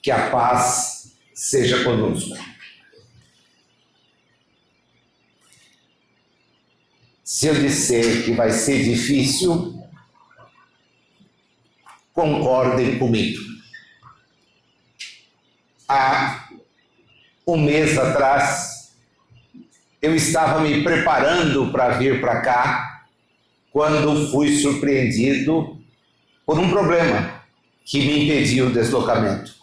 Que a paz seja conosco. Se eu disser que vai ser difícil, concordem comigo. Há um mês atrás, eu estava me preparando para vir para cá, quando fui surpreendido por um problema que me impediu o deslocamento.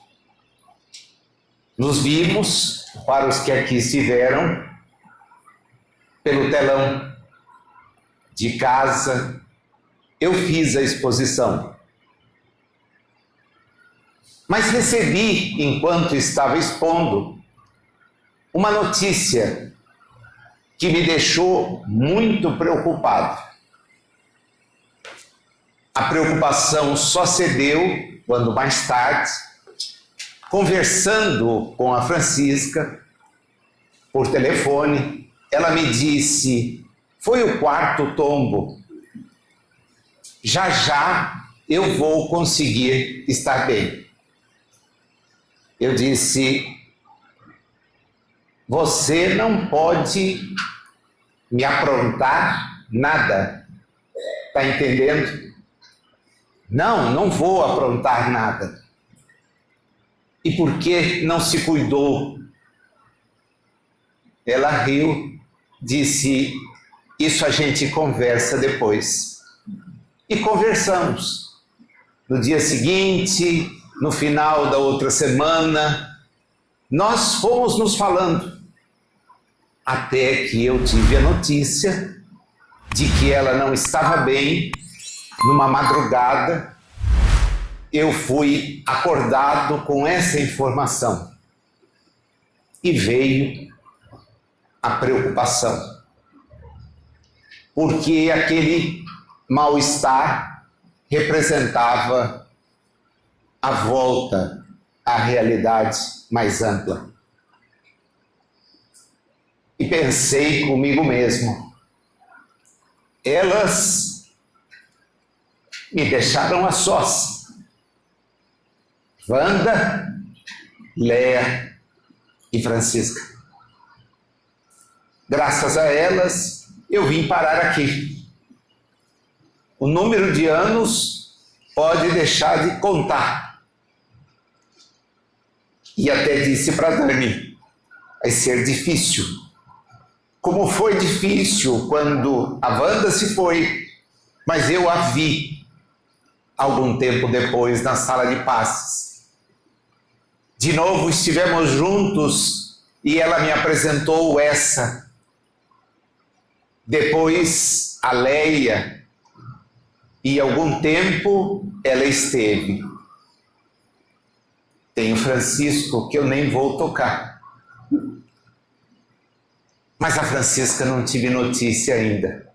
Nos vimos, para os que aqui estiveram, pelo telão de casa. Eu fiz a exposição. Mas recebi, enquanto estava expondo, uma notícia que me deixou muito preocupado. A preocupação só cedeu quando, mais tarde, conversando com a Francisca por telefone, ela me disse: foi o quarto tombo. Já já eu vou conseguir estar bem. Eu disse: você não pode me aprontar nada. Está entendendo? Não vou aprontar nada. E por que não se cuidou? Ela riu, disse: isso a gente conversa depois. E conversamos. No dia seguinte, no final da outra semana, nós fomos nos falando. Até que eu tive a notícia de que ela não estava bem. Numa madrugada, eu fui acordado com essa informação. E veio a preocupação. Porque aquele mal-estar representava a volta à realidade mais ampla. E pensei comigo mesmo: elas me deixaram a sós. Wanda, Léa e Francisca. Graças a elas, eu vim parar aqui. O número de anos pode deixar de contar. E até disse para Dani: vai ser difícil. Como foi difícil quando a Wanda se foi, mas eu a vi algum tempo depois na sala de passes. De novo estivemos juntos e ela me apresentou essa. Depois a Leia, e algum tempo ela esteve. Tem o Francisco, que eu nem vou tocar. Mas a Francisca não tive notícia ainda.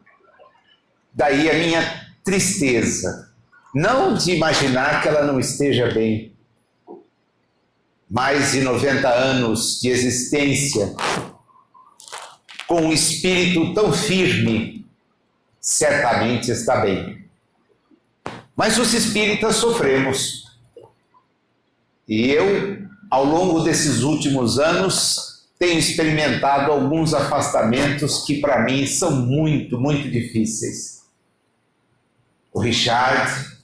Daí a minha tristeza. Não de imaginar que ela não esteja bem. Mais de 90 anos de existência, com um espírito tão firme, certamente está bem. Mas os espíritas sofremos. E eu, ao longo desses últimos anos, tenho experimentado alguns afastamentos que para mim são muito, muito difíceis. O Richard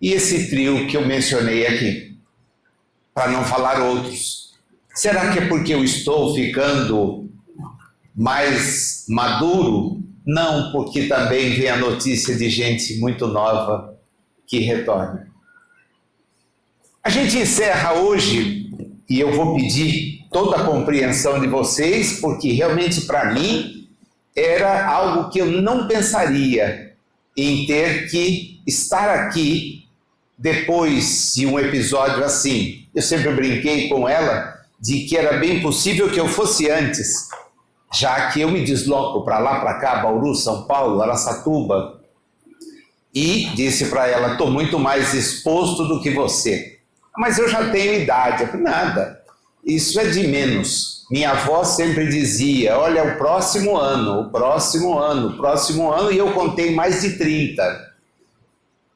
e esse trio que eu mencionei aqui, para não falar outros. Será que é porque eu estou ficando mais maduro? Não, porque também vem a notícia de gente muito nova que retorna. A gente encerra hoje, e eu vou pedir toda a compreensão de vocês, porque realmente para mim era algo que eu não pensaria em ter que estar aqui depois de um episódio assim. Eu sempre brinquei com ela de que era bem possível que eu fosse antes, já que eu me desloco para lá, para cá, Bauru, São Paulo, Araçatuba, e disse para ela: estou muito mais exposto do que você. Mas eu já tenho idade. Eu falei: nada, isso é de menos. Minha avó sempre dizia: olha, o próximo ano, e eu contei mais de 30.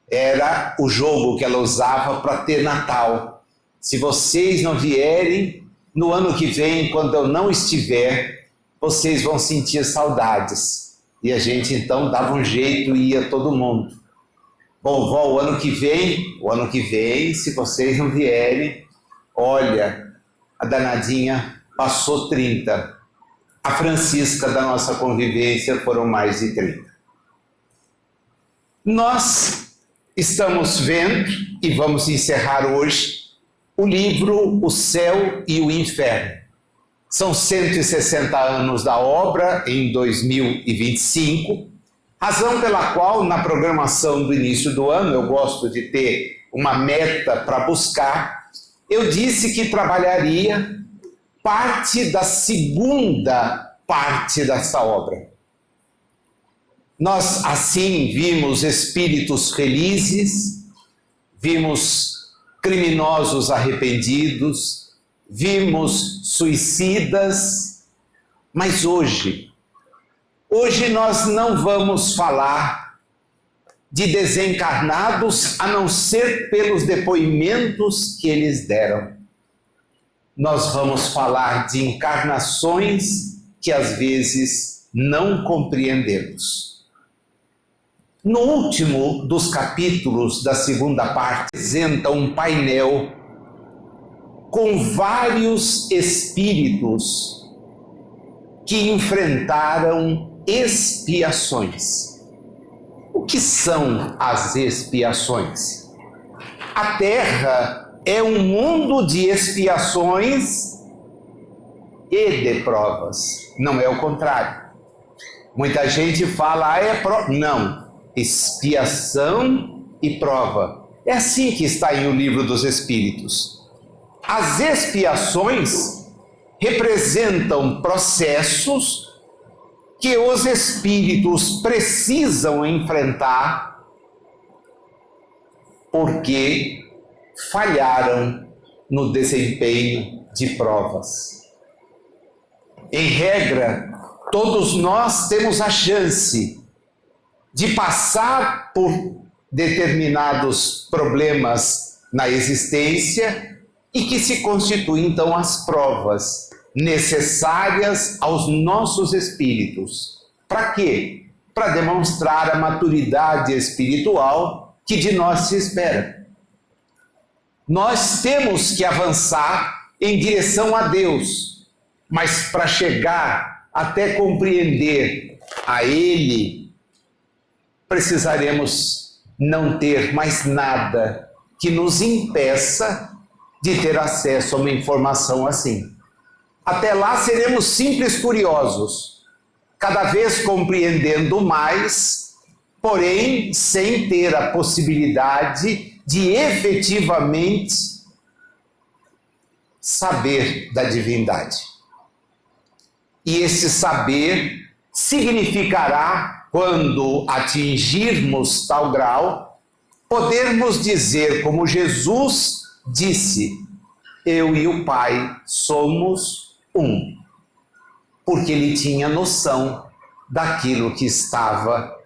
Era o jogo que ela usava para ter Natal. Se vocês não vierem, no ano que vem, quando eu não estiver, vocês vão sentir saudades. E a gente então dava um jeito e ia todo mundo. Bom, vó, o ano que vem, se vocês não vierem, olha, a danadinha passou 30. A Francisca da nossa convivência foram mais de 30. Nós estamos vendo, e vamos encerrar hoje, o livro O Céu e o Inferno. São 160 anos da obra em 2025, razão pela qual na programação do início do ano, eu gosto de ter uma meta para buscar, eu disse que trabalharia parte da segunda parte dessa obra. Nós assim vimos espíritos felizes, vimos criminosos arrependidos, vimos suicidas, mas hoje nós não vamos falar de desencarnados a não ser pelos depoimentos que eles deram. Nós vamos falar de encarnações que às vezes não compreendemos. No último dos capítulos da segunda parte, apresenta um painel com vários espíritos que enfrentaram expiações. O que são as expiações? A Terra é um mundo de expiações e de provas, não é o contrário. Muita gente fala, não. Expiação e prova. É assim que está em O Livro dos Espíritos. As expiações representam processos que os espíritos precisam enfrentar porque falharam no desempenho de provas. Em regra, todos nós temos a chance de passar por determinados problemas na existência e que se constituem então as provas necessárias aos nossos espíritos. Para quê? Para demonstrar a maturidade espiritual que de nós se espera. Nós temos que avançar em direção a Deus, mas para chegar até compreender a Ele, precisaremos não ter mais nada que nos impeça de ter acesso a uma informação assim. Até lá seremos simples curiosos, cada vez compreendendo mais, porém sem ter a possibilidade de efetivamente saber da divindade. E esse saber significará, quando atingirmos tal grau, podermos dizer como Jesus disse, eu e o Pai somos um, porque ele tinha noção daquilo que estava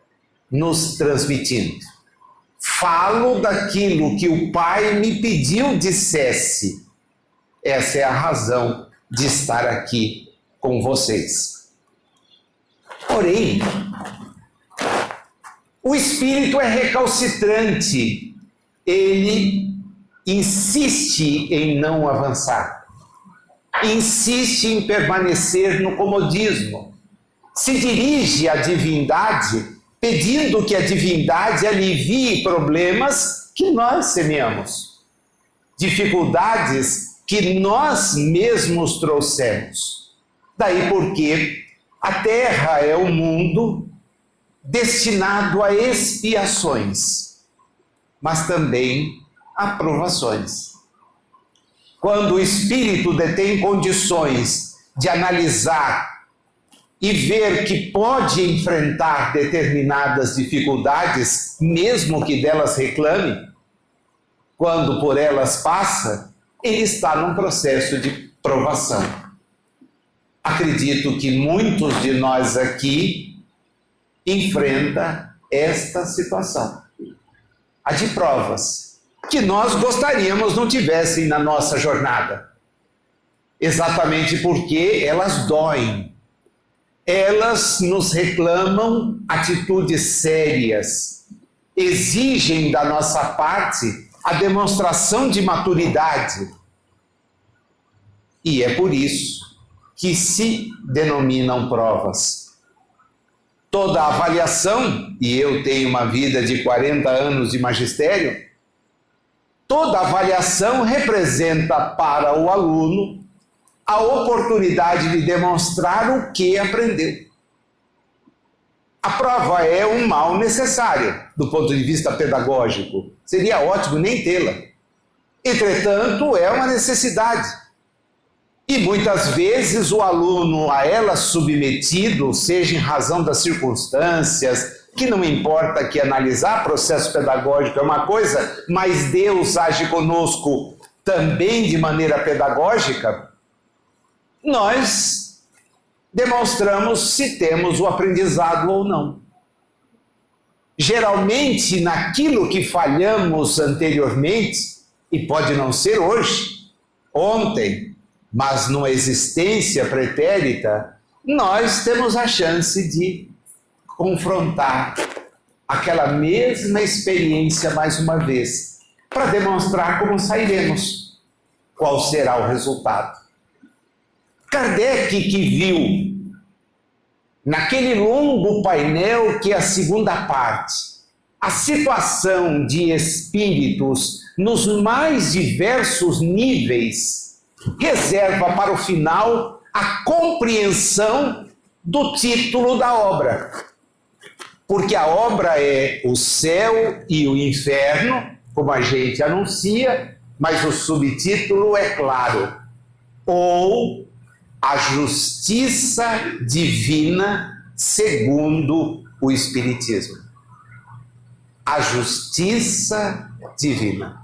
nos transmitindo. Falo daquilo que o Pai me pediu dissesse. Essa é a razão de estar aqui com vocês. Porém, o espírito é recalcitrante, ele insiste em não avançar, insiste em permanecer no comodismo, se dirige à divindade pedindo que a divindade alivie problemas que nós semeamos, dificuldades que nós mesmos trouxemos. Daí porque a Terra é um mundo destinado a expiações, mas também a provações. Quando o espírito detém condições de analisar e ver que pode enfrentar determinadas dificuldades, mesmo que delas reclame, quando por elas passa, ele está num processo de provação. Acredito que muitos de nós aqui enfrentam esta situação, a de provas. que nós gostaríamos não tivessem na nossa jornada. Exatamente porque elas doem. Elas nos reclamam atitudes sérias, exigem da nossa parte a demonstração de maturidade. E é por isso que se denominam provas. Toda avaliação, e eu tenho uma vida de 40 anos de magistério, toda avaliação representa para o aluno a oportunidade de demonstrar o que aprendeu. A prova é um mal necessário do ponto de vista pedagógico. Seria ótimo nem tê-la. Entretanto, é uma necessidade. E muitas vezes o aluno a ela submetido, seja em razão das circunstâncias, que não importa que analisar processo pedagógico é uma coisa, mas Deus age conosco também de maneira pedagógica, nós demonstramos se temos o aprendizado ou não. Geralmente, naquilo que falhamos anteriormente, e pode não ser hoje, ontem, mas numa existência pretérita, nós temos a chance de confrontar aquela mesma experiência mais uma vez, para demonstrar como sairemos, qual será o resultado. Kardec, que viu naquele longo painel que é a segunda parte, a situação de espíritos nos mais diversos níveis, reserva para o final a compreensão do título da obra. Porque a obra é o céu e o inferno, como a gente anuncia, mas o subtítulo é claro: ou a justiça divina segundo o Espiritismo. A justiça divina.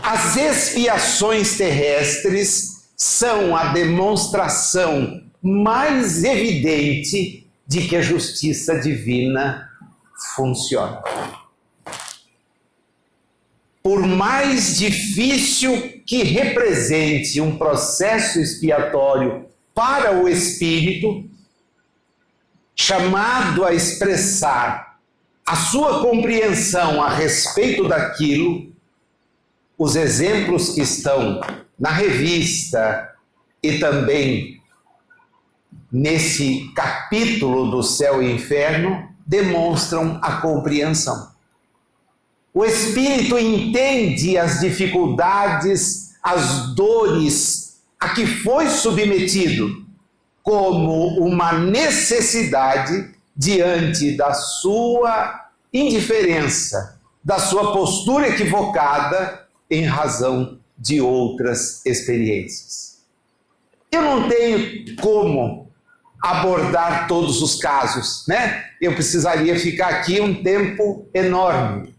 As expiações terrestres são a demonstração mais evidente de que a justiça divina funciona. Por mais difícil que represente um processo expiatório para o espírito, chamado a expressar a sua compreensão a respeito daquilo, os exemplos que estão na revista e também nesse capítulo do Céu e Inferno demonstram a compreensão. O espírito entende as dificuldades, as dores a que foi submetido como uma necessidade diante da sua indiferença, da sua postura equivocada em razão de outras experiências. Eu não tenho como abordar todos os casos, né? Eu precisaria ficar aqui um tempo enorme.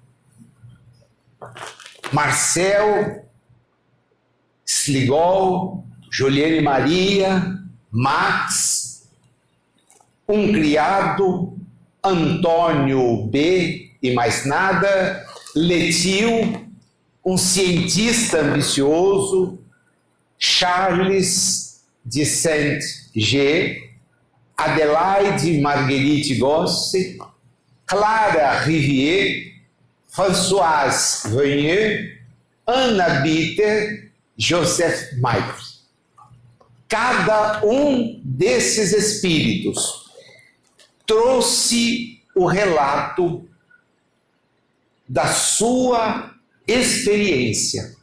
Marcel, Sligol, Juliane Maria, Max, um criado, Antônio B. e mais nada, Letil, um cientista ambicioso, Charles de Saint-G, Adelaide Marguerite Gosse, Clara Rivière, Françoise Venier, Anna Bitter, Joseph Maigret. Cada um desses espíritos trouxe o relato da sua experiência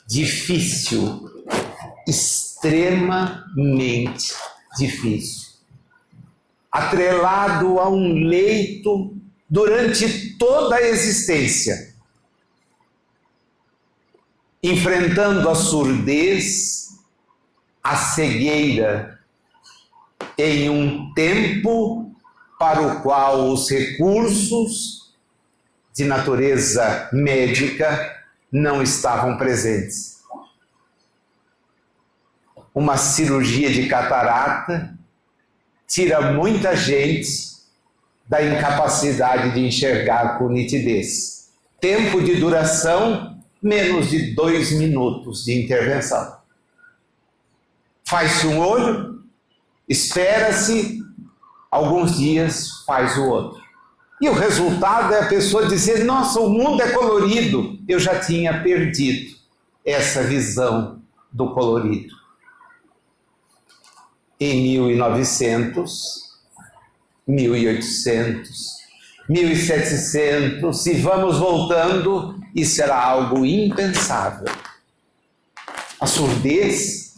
difícil, extremamente difícil, atrelado a um leito durante toda a existência, enfrentando a surdez, a cegueira, em um tempo para o qual os recursos de natureza médica não estavam presentes. Uma cirurgia de catarata tira muita gente da incapacidade de enxergar com nitidez. Tempo de duração, menos de 2 minutos de intervenção. Faz-se um olho, espera-se alguns dias, faz o outro. E o resultado é a pessoa dizer: nossa, o mundo é colorido. Eu já tinha perdido essa visão do colorido. Em 1900, 1800, 1700, e vamos voltando, isso era algo impensável. A surdez,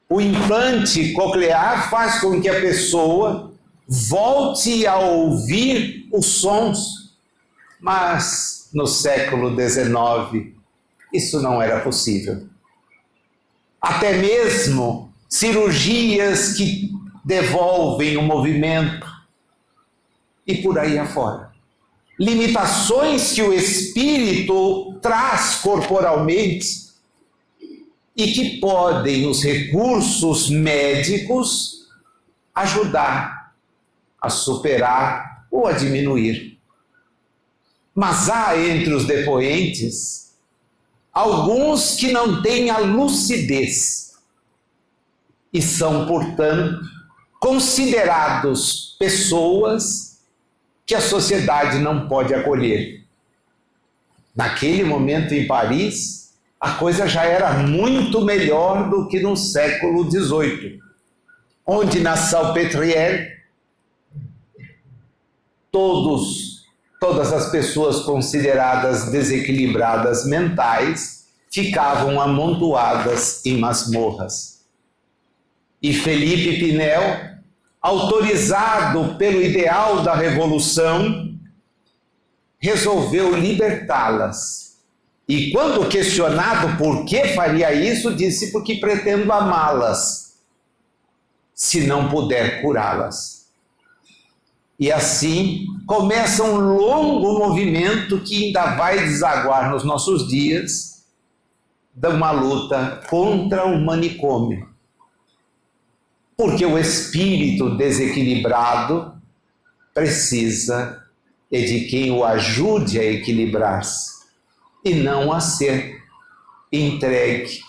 o implante coclear faz com que a pessoa volte a ouvir os sons, mas no século XIX isso não era possível. Até mesmo cirurgias que devolvem o movimento e por aí afora. Limitações que o espírito traz corporalmente e que podem os recursos médicos ajudar a superar ou a diminuir. Mas há entre os depoentes alguns que não têm a lucidez e são, portanto, considerados pessoas que a sociedade não pode acolher. Naquele momento em Paris, a coisa já era muito melhor do que no século XVIII, onde na Salpêtrière todas as pessoas consideradas desequilibradas mentais ficavam amontoadas em masmorras. E Felipe Pinel, autorizado pelo ideal da revolução, resolveu libertá-las. E quando questionado por que faria isso, disse: porque pretendo amá-las, se não puder curá-las. E assim começa um longo movimento que ainda vai desaguar nos nossos dias, de uma luta contra o manicômio. Porque o espírito desequilibrado precisa de quem o ajude a equilibrar-se e não a ser entregue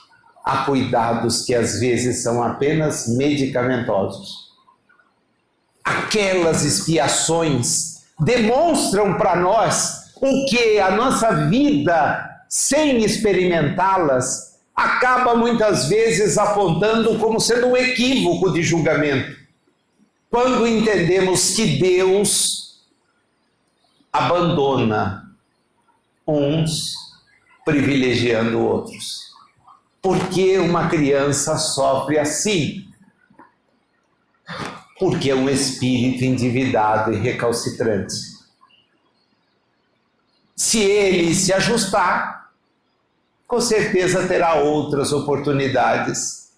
a cuidados que às vezes são apenas medicamentosos. Aquelas expiações demonstram para nós o que a nossa vida, sem experimentá-las, acaba muitas vezes apontando como sendo um equívoco de julgamento. Quando entendemos que Deus abandona uns privilegiando outros. Por que uma criança sofre assim? Porque é um espírito endividado e recalcitrante. Se ele se ajustar, com certeza terá outras oportunidades,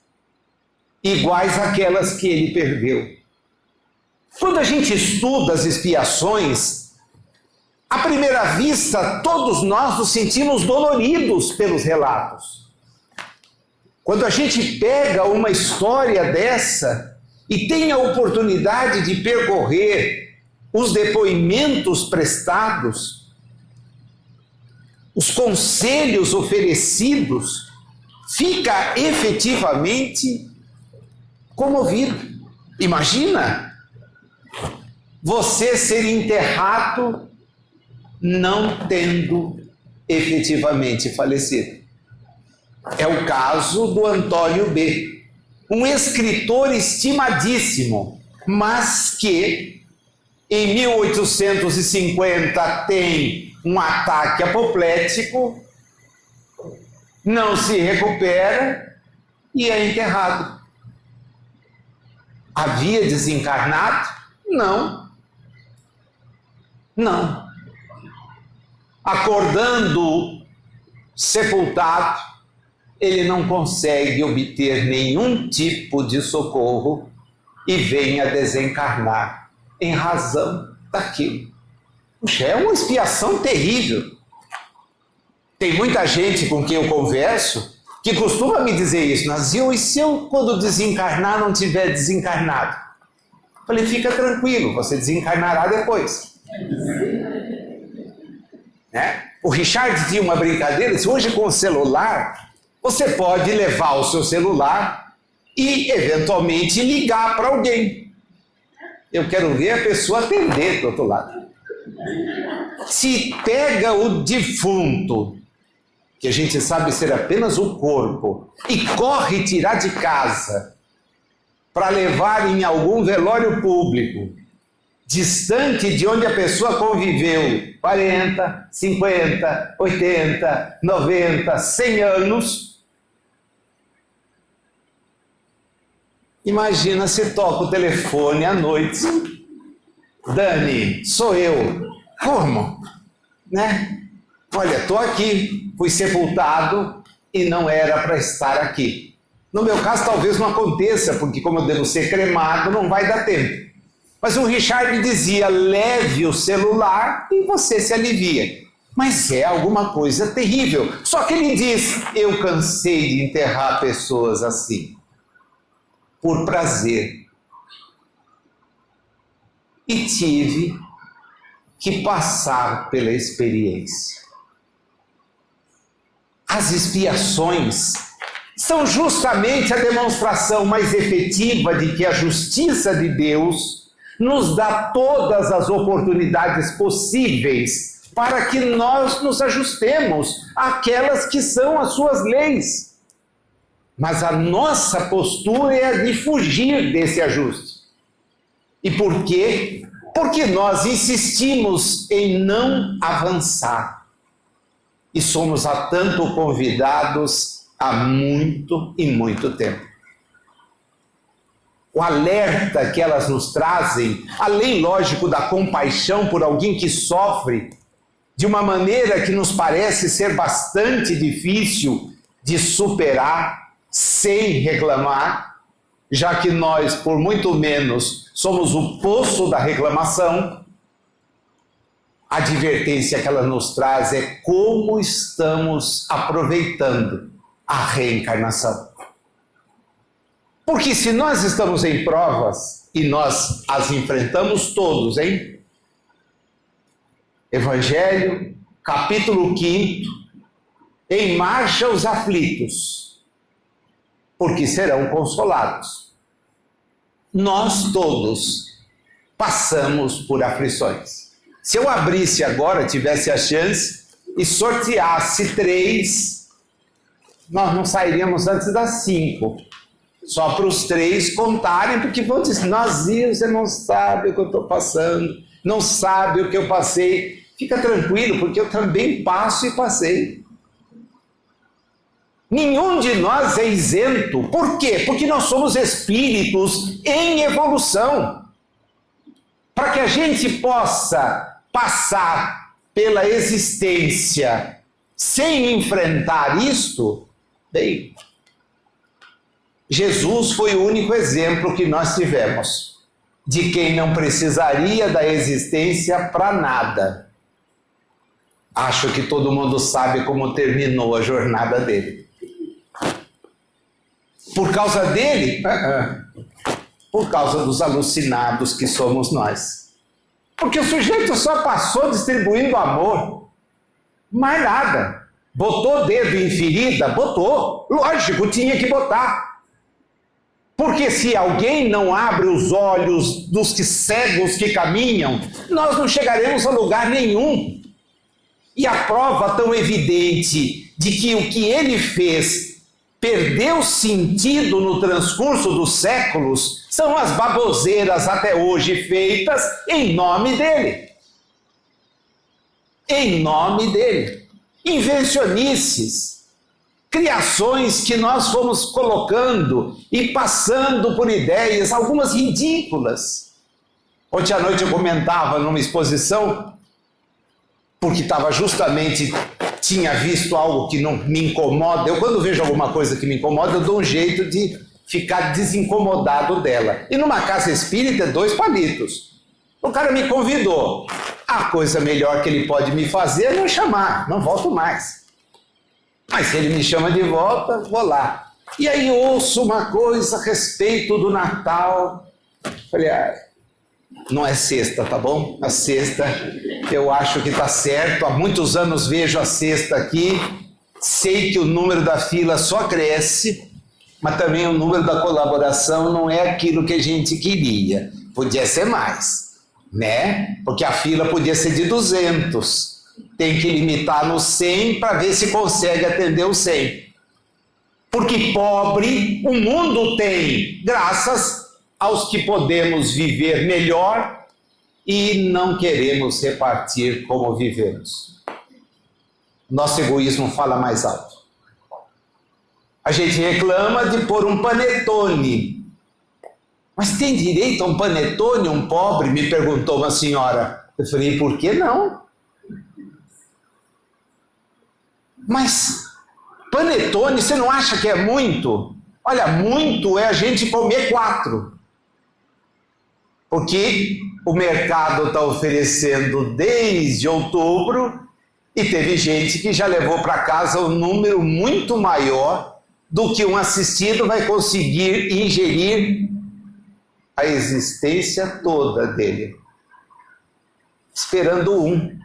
iguais àquelas que ele perdeu. Quando a gente estuda as expiações, à primeira vista, todos nós nos sentimos doloridos pelos relatos. Quando a gente pega uma história dessa e tem a oportunidade de percorrer os depoimentos prestados, os conselhos oferecidos, fica efetivamente comovido. Imagina você ser enterrado não tendo efetivamente falecido. É o caso do Antônio B., um escritor estimadíssimo, mas que em 1850 tem um ataque apoplético, não se recupera e é enterrado. Havia desencarnado? Não. Não. Acordando sepultado, ele não consegue obter nenhum tipo de socorro e vem a desencarnar em razão daquilo. Puxa, é uma expiação terrível. Tem muita gente com quem eu converso que costuma me dizer isso: Nazil, e se eu, quando desencarnar, não tiver desencarnado? Eu falei: fica tranquilo, você desencarnará depois. Né? O Richard tinha uma brincadeira, disse, hoje com o celular, você pode levar o seu celular e eventualmente ligar para alguém. Eu quero ver a pessoa atender do outro lado. Se pega o defunto, que a gente sabe ser apenas o corpo, e corre tirar de casa para levar em algum velório público, distante de onde a pessoa conviveu 40, 50, 80, 90, 100 anos, imagina se toca o telefone à noite. Dani, sou eu. Como? Né? Olha, estou aqui, fui sepultado e não era para estar aqui. No meu caso, talvez não aconteça, porque como eu devo ser cremado, não vai dar tempo. Mas o Richard dizia, leve o celular e você se alivia. Mas é alguma coisa terrível. Só que ele diz, eu cansei de enterrar pessoas assim, por prazer. E tive que passar pela experiência. As expiações são justamente a demonstração mais efetiva de que a justiça de Deus nos dá todas as oportunidades possíveis para que nós nos ajustemos àquelas que são as suas leis. Mas a nossa postura é a de fugir desse ajuste. E por quê? Porque nós insistimos em não avançar. E somos há tanto convidados há muito e muito tempo. O alerta que elas nos trazem, além, lógico, da compaixão por alguém que sofre de uma maneira que nos parece ser bastante difícil de superar sem reclamar, já que nós, por muito menos, somos o poço da reclamação, a advertência que ela nos traz é como estamos aproveitando a reencarnação. Porque se nós estamos em provas, e nós as enfrentamos todos, hein? Evangelho, capítulo 5, em marcha os aflitos, porque serão consolados. Nós todos passamos por aflições. Se eu abrisse agora, tivesse a chance, e sorteasse 3, nós não sairíamos antes das 5. Só para os 3 contarem, porque vão dizer, Nazinho, você não sabe o que eu estou passando, não sabe o que eu passei. Fica tranquilo, porque eu também passo e passei. Nenhum de nós é isento. Por quê? Porque nós somos espíritos em evolução. Para que a gente possa passar pela existência sem enfrentar isto, bem, Jesus foi o único exemplo que nós tivemos de quem não precisaria da existência para nada. Acho que todo mundo sabe como terminou a jornada dele. Por causa dele? Por causa dos alucinados que somos nós. Porque o sujeito só passou distribuindo amor. Mais nada. Botou o dedo em ferida? Botou. Lógico, tinha que botar. Porque se alguém não abre os olhos dos cegos que caminham, nós não chegaremos a lugar nenhum. E a prova tão evidente de que o que ele fez perdeu sentido no transcurso dos séculos são as baboseiras até hoje feitas em nome dele. Em nome dele. Invencionices, criações que nós fomos colocando e passando por ideias, algumas ridículas. Ontem à noite eu comentava numa exposição, porque tinha visto algo que não me incomoda. Eu, quando vejo alguma coisa que me incomoda, eu dou um jeito de ficar desincomodado dela. E numa casa espírita, 2 palitos. O cara me convidou. A coisa melhor que ele pode me fazer é não chamar, não volto mais. Mas se ele me chama de volta, vou lá. E aí ouço uma coisa a respeito do Natal. Falei, Não é sexta, tá bom? A sexta eu acho que está certo. Há muitos anos vejo a sexta aqui. Sei que o número da fila só cresce, mas também o número da colaboração não é aquilo que a gente queria. Podia ser mais, né? Porque a fila podia ser de 200. Tem que limitar no 100 para ver se consegue atender o 100. Porque pobre o mundo tem, graças aos que podemos viver melhor e não queremos repartir como vivemos. Nosso egoísmo fala mais alto. A gente reclama de pôr um panetone. Mas tem direito a um panetone, um pobre? Me perguntou uma senhora. Eu falei, por que não? Mas panetone, você não acha que é muito? Olha, muito é a gente comer 4. Porque o mercado está oferecendo desde outubro e teve gente que já levou para casa um número muito maior do que um assistido vai conseguir ingerir a existência toda dele. Esperando um.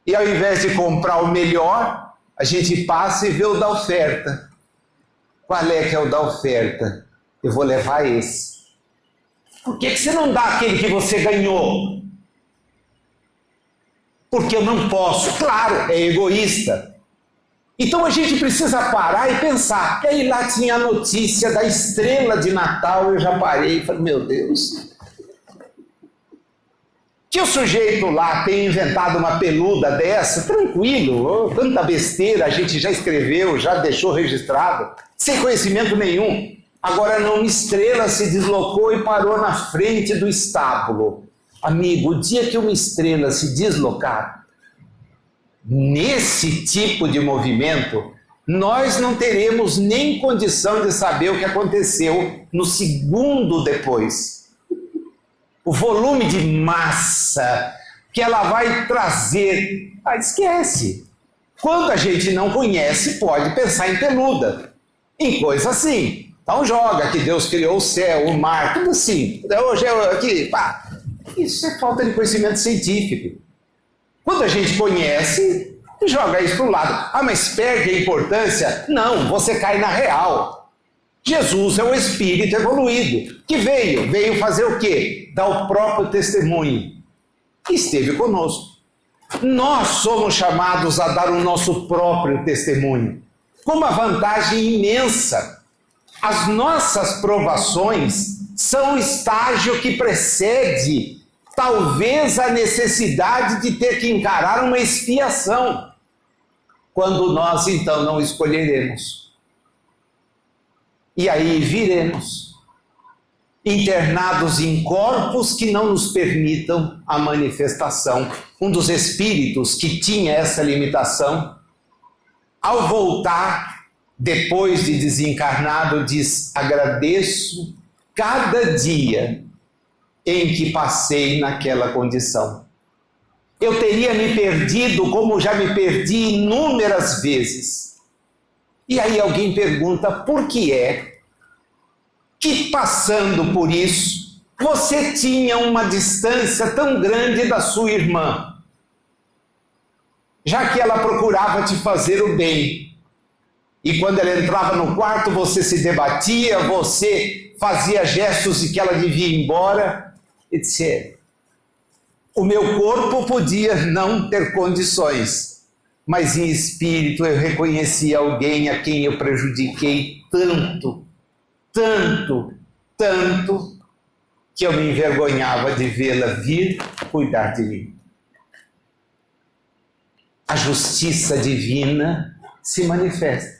E ao invés de comprar o melhor, a gente passa e vê o da oferta. Qual é que é o da oferta? Eu vou levar esse. Por que você não dá aquele que você ganhou? Porque eu não posso. Claro, é egoísta. Então a gente precisa parar e pensar. E aí lá tinha a notícia da estrela de Natal, eu já parei e falei, meu Deus. Que o sujeito lá tenha inventado uma peluda dessa, tranquilo, tanta besteira a gente já escreveu, já deixou registrado, sem conhecimento nenhum. Agora uma estrela se deslocou e parou na frente do estábulo. Amigo, o dia que uma estrela se deslocar, nesse tipo de movimento, nós não teremos nem condição de saber o que aconteceu no segundo depois. O volume de massa que ela vai trazer, esquece. Quando a gente não conhece, pode pensar em peluda, em coisa assim. Então joga que Deus criou o céu, o mar, tudo assim. Hoje aqui, pá. Isso é falta de conhecimento científico. Quando a gente conhece, joga isso para o lado. Mas perde a importância? Não, você cai na real. Jesus é um espírito evoluído, que veio fazer o quê? Dar o próprio testemunho. E esteve conosco. Nós somos chamados a dar o nosso próprio testemunho, com uma vantagem imensa. As nossas provações são o estágio que precede, talvez, a necessidade de ter que encarar uma expiação, quando nós, então, não escolheremos. E aí viremos, internados em corpos que não nos permitam a manifestação. Um dos espíritos que tinha essa limitação, ao voltar, depois de desencarnado, diz, agradeço cada dia em que passei naquela condição. Eu teria me perdido como já me perdi inúmeras vezes. E aí alguém pergunta, por que é que passando por isso, você tinha uma distância tão grande da sua irmã? Já que ela procurava te fazer o bem. E quando ela entrava no quarto, você se debatia, você fazia gestos de que ela devia ir embora, etc. O meu corpo podia não ter condições, mas em espírito eu reconheci alguém a quem eu prejudiquei tanto, que eu me envergonhava de vê-la vir cuidar de mim. A justiça divina se manifesta.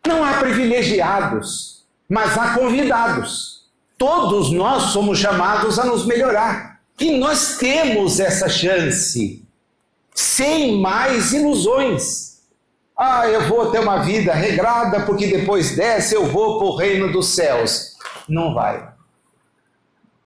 Não há privilegiados, mas há convidados. Todos nós somos chamados a nos melhorar. E nós temos essa chance, sem mais ilusões. Eu vou ter uma vida regrada, porque depois dessa eu vou para o reino dos céus. Não vai.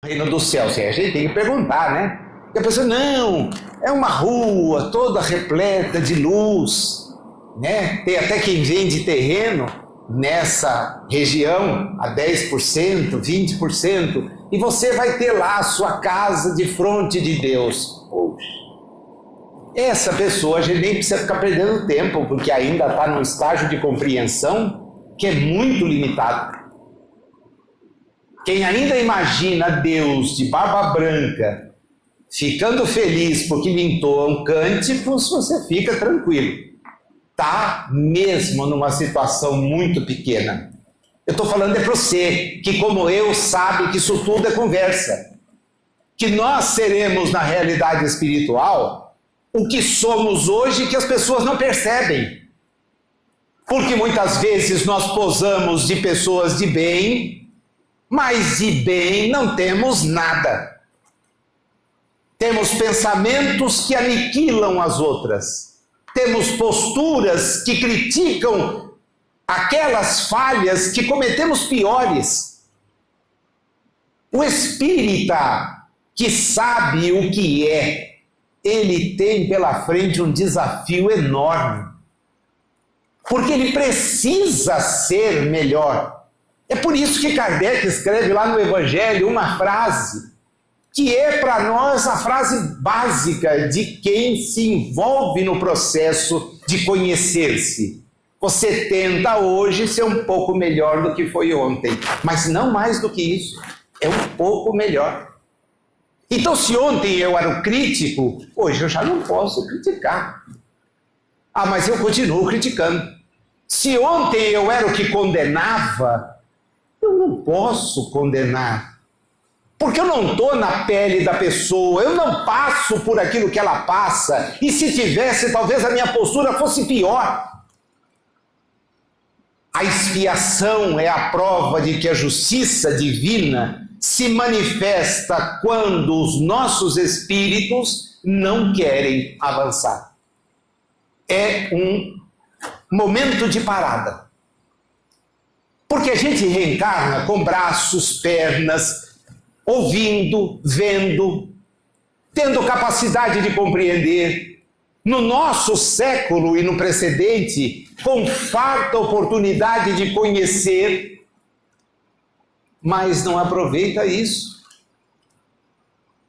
Reino dos céus, a gente tem que perguntar, né? E a pessoa, não, é uma rua toda repleta de luz, né? Tem até quem vende terreno nessa região a 10%, 20%, e você vai ter lá a sua casa de frente de Deus. Poxa, essa pessoa a gente nem precisa ficar perdendo tempo, porque ainda está num estágio de compreensão que é muito limitado. Quem ainda imagina Deus de barba branca, ficando feliz porque lhe entoam cânticos, você fica tranquilo. Está mesmo numa situação muito pequena. Eu estou falando para você, que como eu sabe que isso tudo é conversa. Que nós seremos na realidade espiritual o que somos hoje que as pessoas não percebem. Porque muitas vezes nós posamos de pessoas de bem, mas de bem não temos nada. Temos pensamentos que aniquilam as outras. Temos posturas que criticam aquelas falhas que cometemos piores. O espírita que sabe o que é, ele tem pela frente um desafio enorme. Porque ele precisa ser melhor. É por isso que Kardec escreve lá no Evangelho uma frase que é para nós a frase básica de quem se envolve no processo de conhecer-se. Você tenta hoje ser um pouco melhor do que foi ontem, mas não mais do que isso, é um pouco melhor. Então, se ontem eu era o crítico, hoje eu já não posso criticar. Ah, mas eu continuo criticando. Se ontem eu era o que condenava, eu não posso condenar. Porque eu não estou na pele da pessoa, eu não passo por aquilo que ela passa, e se tivesse, talvez a minha postura fosse pior. A expiação é a prova de que a justiça divina se manifesta quando os nossos espíritos não querem avançar. É um momento de parada. Porque a gente reencarna com braços, pernas, ouvindo, vendo, tendo capacidade de compreender. No nosso século e no precedente, com farta oportunidade de conhecer, mas não aproveita isso.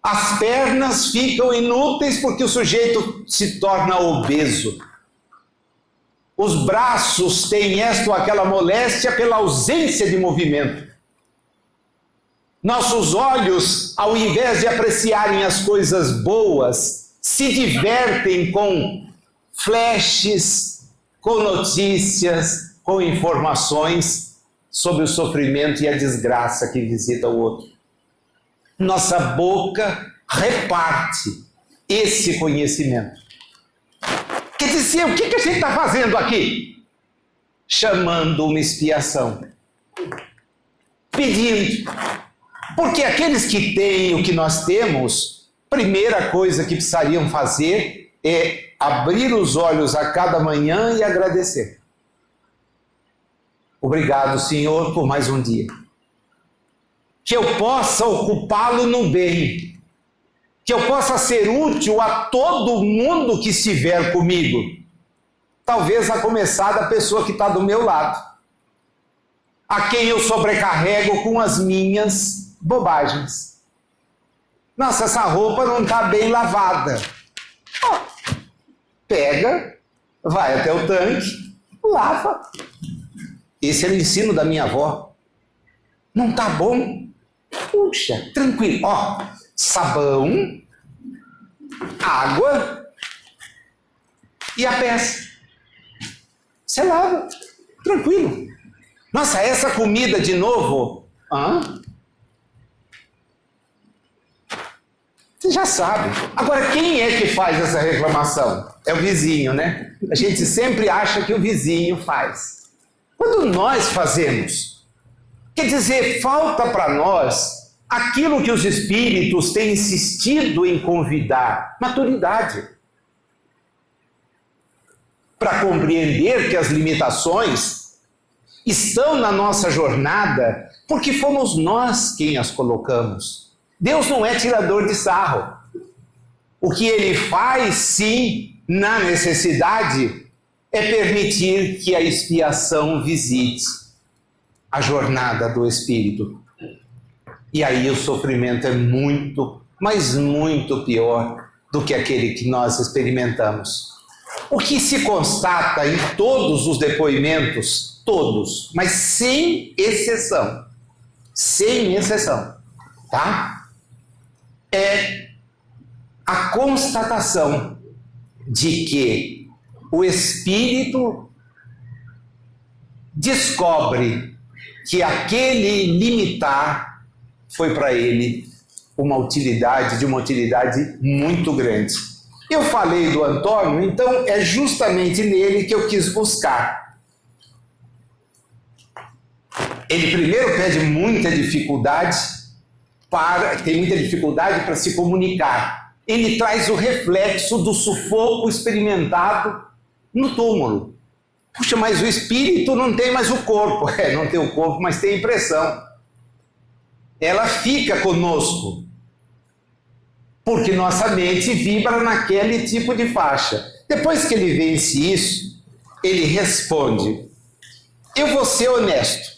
As pernas ficam inúteis porque o sujeito se torna obeso. Os braços têm esta ou aquela moléstia pela ausência de movimento. Nossos olhos, ao invés de apreciarem as coisas boas, se divertem com flashes, com notícias, com informações sobre o sofrimento e a desgraça que visita o outro. Nossa boca reparte esse conhecimento. Quer dizer, o que a gente está fazendo aqui? Chamando uma expiação. Pedindo. Porque aqueles que têm o que nós temos, primeira coisa que precisariam fazer é abrir os olhos a cada manhã e agradecer. Obrigado, Senhor, por mais um dia. Que eu possa ocupá-lo no bem. Que eu possa ser útil a todo mundo que estiver comigo. Talvez a começar da pessoa que está do meu lado. A quem eu sobrecarrego com as minhas bobagens. Nossa, essa roupa não está bem lavada. Pega, vai até o tanque, lava. Esse era o ensino da minha avó. Não está bom? Puxa, tranquilo. Sabão, água e a peça. Você lava, tranquilo. Nossa, essa comida de novo? Você já sabe. Agora, quem é que faz essa reclamação? É o vizinho, né? A gente sempre acha que o vizinho faz. Quando nós fazemos, quer dizer, falta para nós aquilo que os espíritos têm insistido em convidar, maturidade. Para compreender que as limitações estão na nossa jornada porque fomos nós quem as colocamos. Deus não é tirador de sarro. O que ele faz, sim, na necessidade, é permitir que a expiação visite a jornada do espírito. E aí o sofrimento é muito, mas muito pior do que aquele que nós experimentamos. O que se constata em todos os depoimentos, todos, mas sem exceção, tá? É a constatação de que o espírito descobre que aquele limitar foi para ele de uma utilidade muito grande. Eu falei do Antônio, então é justamente nele que eu quis buscar. Ele primeiro tem muita dificuldade para se comunicar. Ele traz o reflexo do sufoco experimentado no túmulo. Puxa, mas o espírito não tem mais o corpo. Não tem o corpo, mas tem a impressão. Ela fica conosco, porque nossa mente vibra naquele tipo de faixa. Depois que ele vence isso, ele responde: eu vou ser honesto.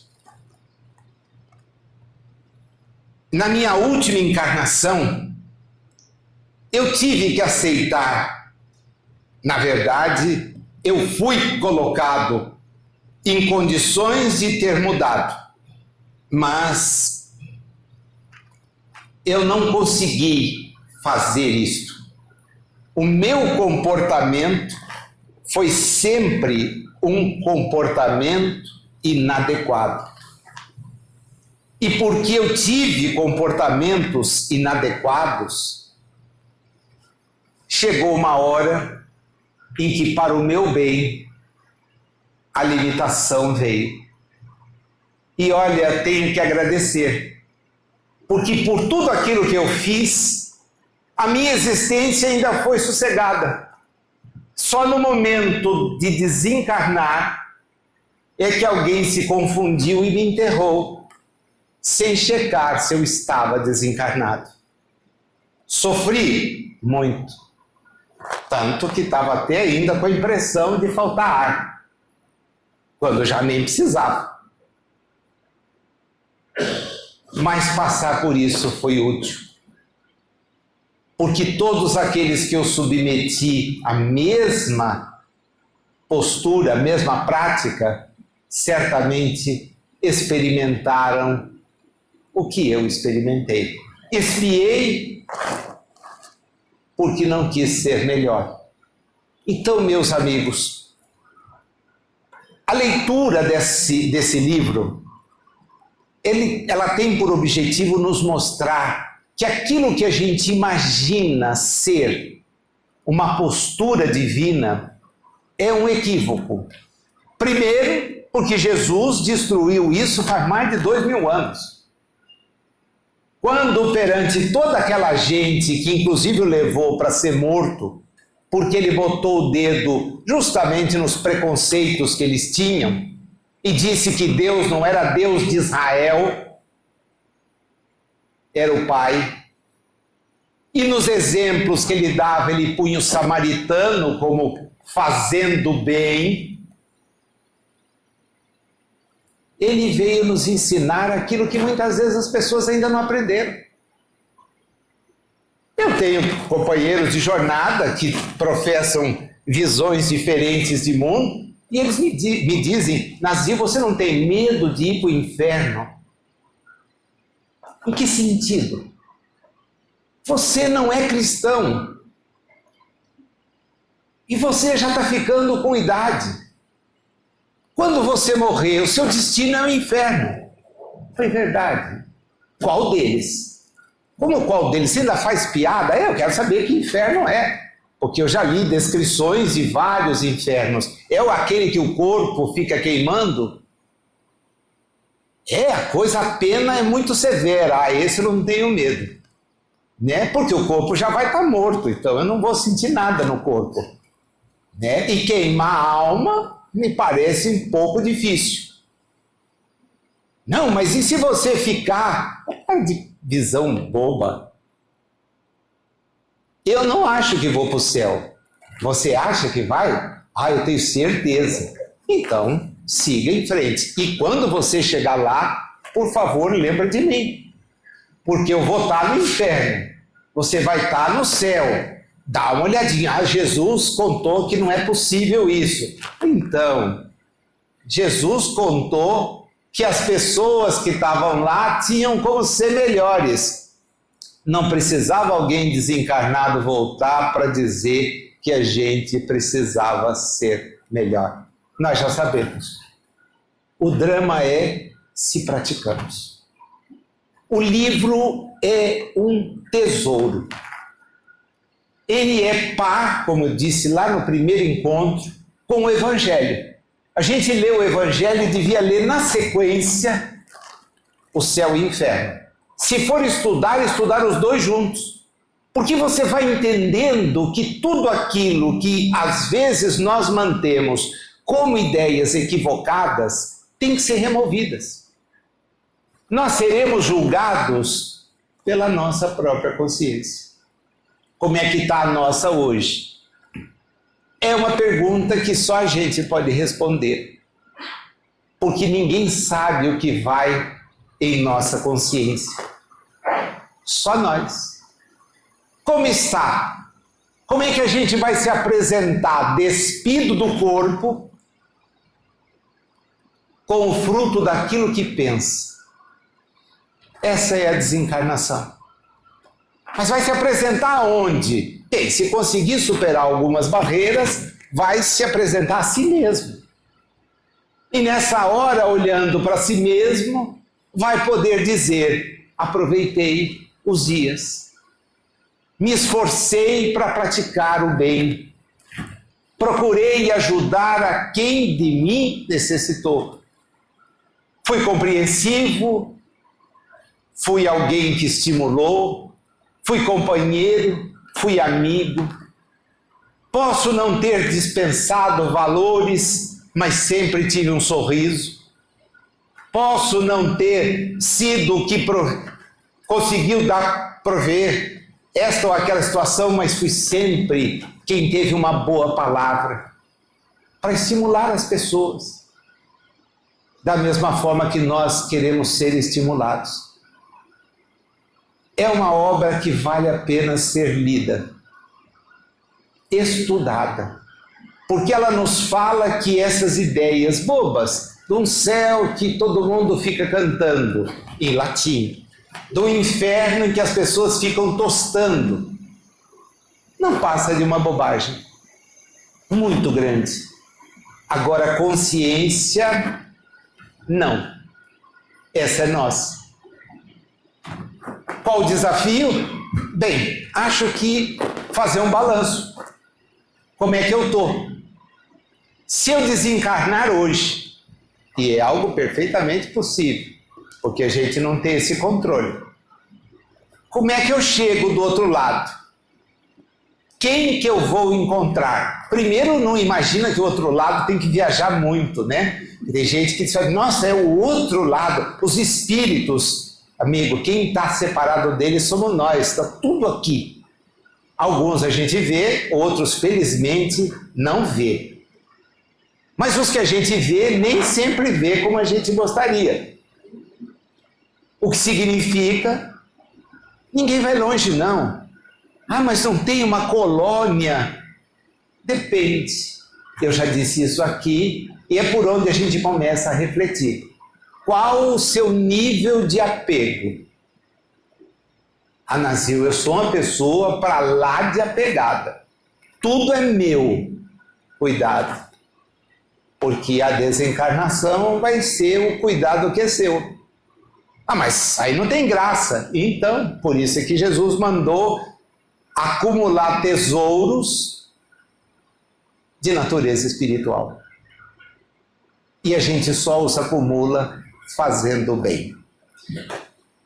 Na minha última encarnação, eu tive que aceitar. Na verdade, eu fui colocado em condições de ter mudado, mas eu não consegui fazer isto. O meu comportamento foi sempre um comportamento inadequado. E porque eu tive comportamentos inadequados, chegou uma hora em que, para o meu bem, a limitação veio. E olha, tenho que agradecer, porque por tudo aquilo que eu fiz, a minha existência ainda foi sossegada. Só no momento de desencarnar é que alguém se confundiu e me enterrou, sem checar se eu estava desencarnado. Sofri muito, tanto que estava até ainda com a impressão de faltar ar, quando já nem precisava. Mas passar por isso foi útil, porque todos aqueles que eu submeti à mesma postura, à mesma prática, certamente experimentaram o que eu experimentei. Expiei porque não quis ser melhor. Então, meus amigos, a leitura desse livro, ela tem por objetivo nos mostrar que aquilo que a gente imagina ser uma postura divina é um equívoco. Primeiro, porque Jesus destruiu isso faz mais de 2000 anos. Quando perante toda aquela gente que inclusive o levou para ser morto, porque ele botou o dedo justamente nos preconceitos que eles tinham, e disse que Deus não era Deus de Israel, era o Pai. E nos exemplos que ele dava, ele punha o samaritano como fazendo bem. Ele veio nos ensinar aquilo que muitas vezes as pessoas ainda não aprenderam. Eu tenho companheiros de jornada que professam visões diferentes de mundo, e eles me dizem: Nazir, você não tem medo de ir para o inferno? Em que sentido? Você não é cristão. E você já está ficando com idade. Quando você morrer, o seu destino é o inferno. Foi verdade. Qual deles? Como qual deles? Você ainda faz piada? Eu quero saber que inferno é. Porque eu já li descrições de vários infernos. É aquele que o corpo fica queimando? A pena é muito severa. Esse eu não tenho medo. Né? Porque o corpo já vai estar morto, então eu não vou sentir nada no corpo. Né? E queimar a alma me parece um pouco difícil. Não, mas e se você ficar... de visão boba. Eu não acho que vou para o céu. Você acha que vai? Eu tenho certeza. Então, siga em frente. E quando você chegar lá, por favor, lembra de mim. porque eu vou estar no inferno, você vai estar no céu. Dá uma olhadinha, Jesus contou que não é possível isso. Então, Jesus contou que as pessoas que estavam lá tinham como ser melhores. Não precisava alguém desencarnado voltar para dizer que a gente precisava ser melhor. Nós já sabemos. O drama é se praticamos. O livro é um tesouro. Ele é par, como eu disse lá no primeiro encontro, com o Evangelho. A gente lê o Evangelho e devia ler na sequência o céu e o inferno. Se for estudar os dois juntos. Porque você vai entendendo que tudo aquilo que às vezes nós mantemos como ideias equivocadas tem que ser removidas. Nós seremos julgados pela nossa própria consciência. Como é que está a nossa hoje? É uma pergunta que só a gente pode responder. Porque ninguém sabe o que vai em nossa consciência. Só nós. Como está? Como é que a gente vai se apresentar despido do corpo com o fruto daquilo que pensa? Essa é a desencarnação. Mas vai se apresentar aonde? Bem, se conseguir superar algumas barreiras, vai se apresentar a si mesmo. E nessa hora, olhando para si mesmo, vai poder dizer: aproveitei os dias, me esforcei para praticar o bem, procurei ajudar a quem de mim necessitou. Fui compreensivo, fui alguém que estimulou, fui companheiro, fui amigo. Posso não ter dispensado valores, mas sempre tive um sorriso. Posso não ter sido o que conseguiu prover esta ou aquela situação, mas fui sempre quem teve uma boa palavra para estimular as pessoas, da mesma forma que nós queremos ser estimulados. É uma obra que vale a pena ser lida, estudada, porque ela nos fala que essas ideias bobas, de um céu que todo mundo fica cantando em latim, do inferno em que as pessoas ficam tostando, não passa de uma bobagem muito grande. Agora, a consciência, não. Essa é nossa. Qual o desafio? Bem, acho que fazer um balanço. Como é que eu estou? Se eu desencarnar hoje, e é algo perfeitamente possível, porque a gente não tem esse controle, como é que eu chego do outro lado? Quem que eu vou encontrar? Primeiro, não imagina que o outro lado tem que viajar muito, né? Tem gente que diz: nossa, é o outro lado, os espíritos. Amigo, quem está separado deles somos nós, está tudo aqui. Alguns a gente vê, outros felizmente não vê. Mas os que a gente vê, nem sempre vê como a gente gostaria. O que significa, ninguém vai longe não. Ah, mas não tem uma colônia? Depende. Eu já disse isso aqui, e é por onde a gente começa a refletir. Qual o seu nível de apego? Ah, Nazil, eu sou uma pessoa para lá de apegada. Tudo é meu. Cuidado. Porque a desencarnação vai ser o cuidado que é seu. Ah, mas aí não tem graça. Então, por isso é que Jesus mandou acumular tesouros de natureza espiritual. E a gente só os acumula fazendo o bem.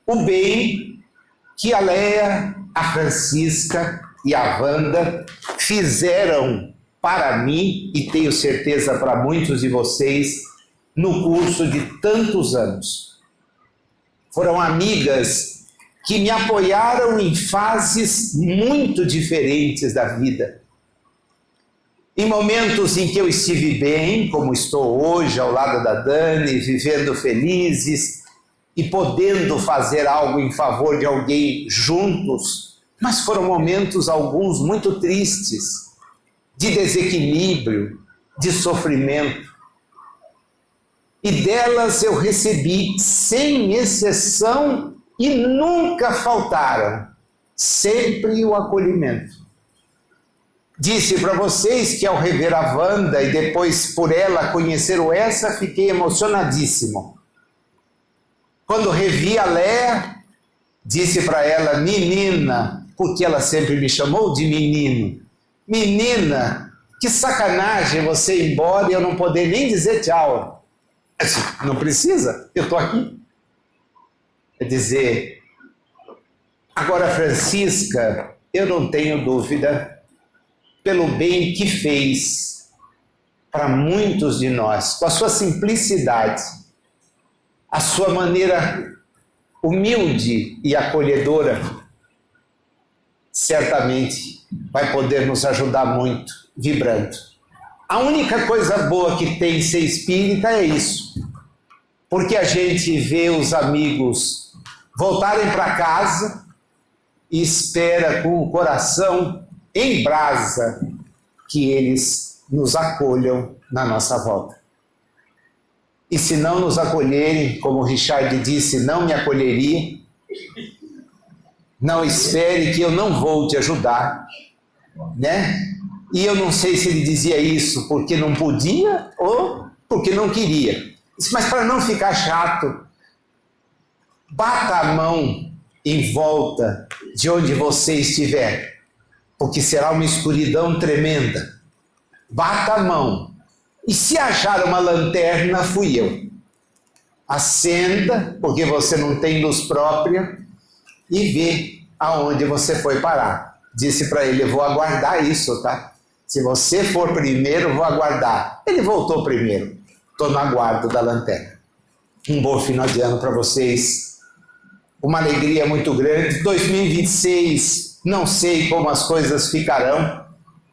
O bem que a Leia, a Francisca e a Wanda fizeram para mim, e tenho certeza para muitos de vocês, no curso de tantos anos. Foram amigas que me apoiaram em fases muito diferentes da vida. Em momentos em que eu estive bem, como estou hoje ao lado da Dani, vivendo felizes, e podendo fazer algo em favor de alguém juntos, mas foram momentos, alguns, muito tristes, de desequilíbrio, de sofrimento. E delas eu recebi, sem exceção, e nunca faltaram, sempre o acolhimento. Disse para vocês que ao rever a Wanda e depois por ela conhecer o Essa, fiquei emocionadíssimo. Quando revi a Léa, disse para ela, menina, porque ela sempre me chamou de menino. Menina, que sacanagem você ir embora e eu não poder nem dizer tchau. Não precisa, eu estou aqui. É dizer, agora Francisca, eu não tenho dúvida, pelo bem que fez para muitos de nós, com a sua simplicidade, a sua maneira humilde e acolhedora, certamente vai poder nos ajudar muito, vibrando. A única coisa boa que tem ser espírita é isso, porque a gente vê os amigos voltarem para casa e espera com o coração em brasa que eles nos acolham na nossa volta. E se não nos acolherem, como o Richard disse, não me acolheria, não espere que eu não vou te ajudar, né? E eu não sei se ele dizia isso porque não podia ou porque não queria. Mas para não ficar chato, bata a mão em volta de onde você estiver, porque será uma escuridão tremenda. Bata a mão. E se achar uma lanterna, fui eu. Acenda, porque você não tem luz própria, e vê aonde você foi parar. Disse para ele, eu vou aguardar isso, tá? Se você for primeiro, vou aguardar. Ele voltou primeiro. Estou no aguardo da lanterna. Um bom final de ano para vocês. Uma alegria muito grande. 2026, não sei como as coisas ficarão.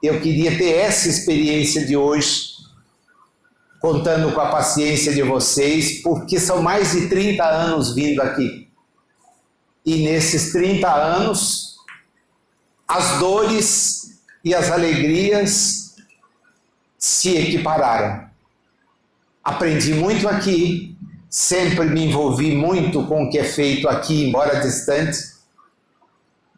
Eu queria ter essa experiência de hoje, contando com a paciência de vocês, porque são mais de 30 anos vindo aqui. E nesses 30 anos, as dores e as alegrias se equipararam. Aprendi muito aqui, sempre me envolvi muito com o que é feito aqui, embora distante.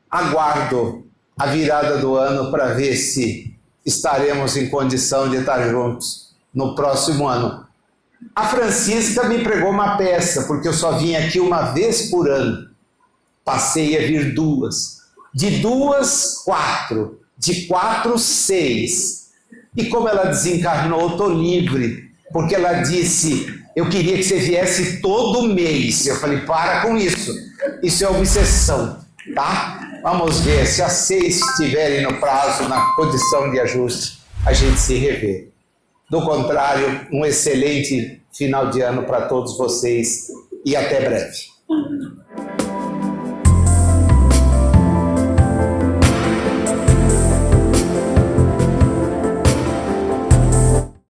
Aguardo a virada do ano para ver se estaremos em condição de estar juntos no próximo ano. A Francisca me pregou uma peça, porque eu só vim aqui uma vez por ano. Passei a vir duas. De 2, 4. De 4, 6. E como ela desencarnou, estou livre. Porque ela disse, eu queria que você viesse todo mês. Eu falei, para com isso. Isso é obsessão, tá? Vamos ver, se as 6 estiverem no prazo, na condição de ajuste, a gente se revê. Do contrário, um excelente final de ano para todos vocês e até breve.